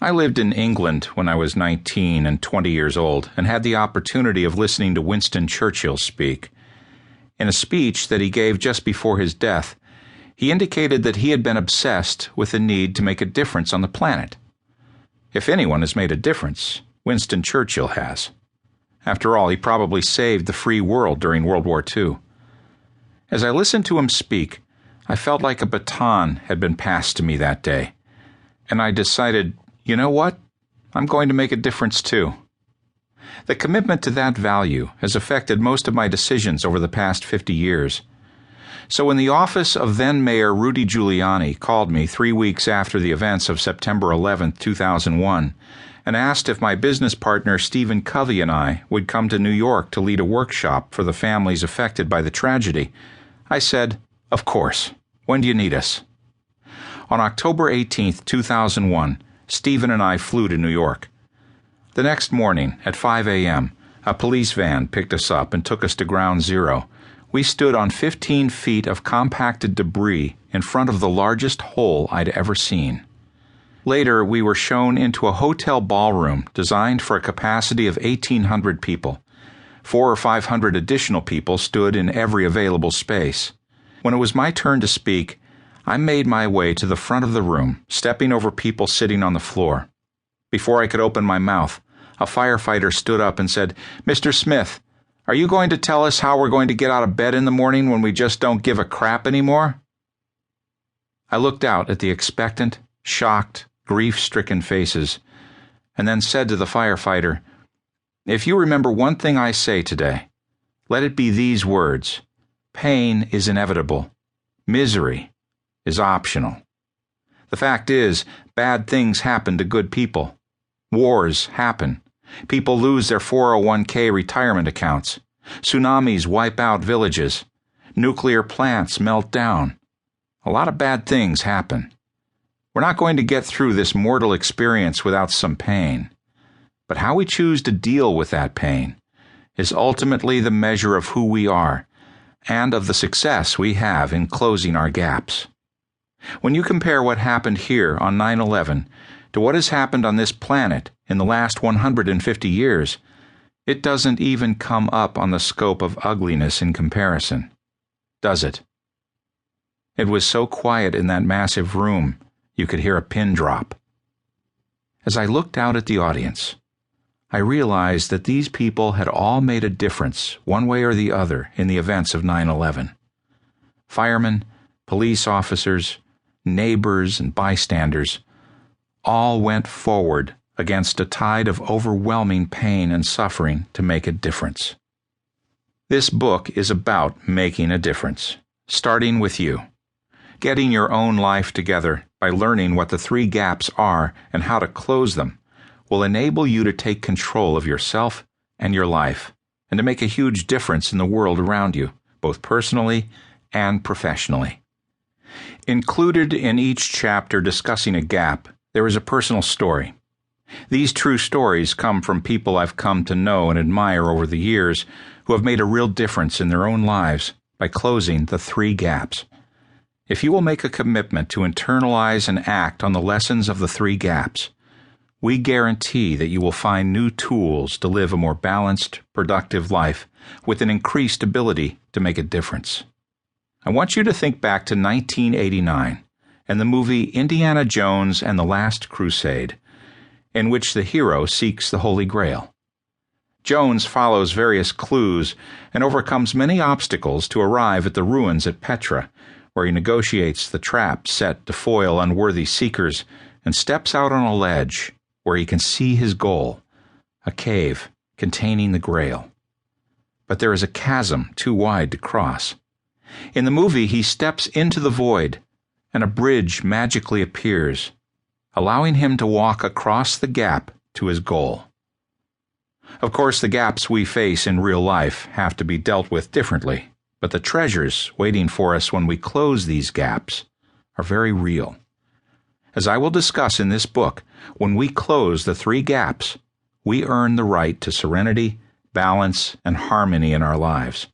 I lived in England when I was 19 and 20 years old and had the opportunity of listening to Winston Churchill speak. In a speech that he gave just before his death, he indicated that he had been obsessed with the need to make a difference on the planet. If anyone has made a difference, Winston Churchill has. After all, he probably saved the free world during World War II. As I listened to him speak, I felt like a baton had been passed to me that day, and I decided, you know what? I'm going to make a difference too. The commitment to that value has affected most of my decisions over the past 50 years. So when the office of then-Mayor Rudy Giuliani called me 3 weeks after the events of September 11, 2001, and asked if my business partner Stephen Covey and I would come to New York to lead a workshop for the families affected by the tragedy, I said, of course. When do you need us? On October 18, 2001, Stephen and I flew to New York. The next morning, at 5 a.m., a police van picked us up and took us to Ground Zero. We stood on 15 feet of compacted debris in front of the largest hole I'd ever seen. Later, we were shown into a hotel ballroom designed for a capacity of 1,800 people. 400 or 500 additional people stood in every available space. When it was my turn to speak, I made my way to the front of the room, stepping over people sitting on the floor. Before I could open my mouth, a firefighter stood up and said, "Mr. Smith, are you going to tell us how we're going to get out of bed in the morning when we just don't give a crap anymore?" I looked out at the expectant, shocked, grief-stricken faces, and then said to the firefighter, "If you remember one thing I say today, let it be these words: pain is inevitable. Misery is optional. The fact is, bad things happen to good people. Wars happen. People lose their 401k retirement accounts. Tsunamis wipe out villages. Nuclear plants melt down. A lot of bad things happen. We're not going to get through this mortal experience without some pain. But how we choose to deal with that pain is ultimately the measure of who we are and of the success we have in closing our gaps. When you compare what happened here on 9/11 to what has happened on this planet in the last 150 years, it doesn't even come up on the scope of ugliness in comparison, does it? It was so quiet in that massive room, you could hear a pin drop. As I looked out at the audience, I realized that these people had all made a difference, one way or the other, in the events of 9/11. Firemen, police officers, neighbors, and bystanders all went forward against a tide of overwhelming pain and suffering to make a difference. This book is about making a difference, starting with you. Getting your own life together by learning what the 3 gaps are and how to close them will enable you to take control of yourself and your life, and to make a huge difference in the world around you, both personally and professionally. Included in each chapter discussing a gap, there is a personal story. These true stories come from people I've come to know and admire over the years who have made a real difference in their own lives by closing the 3 gaps. If you will make a commitment to internalize and act on the lessons of the 3 gaps, we guarantee that you will find new tools to live a more balanced, productive life with an increased ability to make a difference. I want you to think back to 1989 and the movie Indiana Jones and the Last Crusade, in which the hero seeks the Holy Grail. Jones follows various clues and overcomes many obstacles to arrive at the ruins at Petra, where he negotiates the trap set to foil unworthy seekers and steps out on a ledge where he can see his goal, a cave containing the Grail. But there is a chasm too wide to cross. In the movie, he steps into the void, and a bridge magically appears, allowing him to walk across the gap to his goal. Of course, the gaps we face in real life have to be dealt with differently, but the treasures waiting for us when we close these gaps are very real. As I will discuss in this book, when we close the 3 gaps, we earn the right to serenity, balance, and harmony in our lives,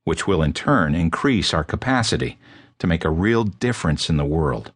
which will in turn increase our capacity to make a real difference in the world.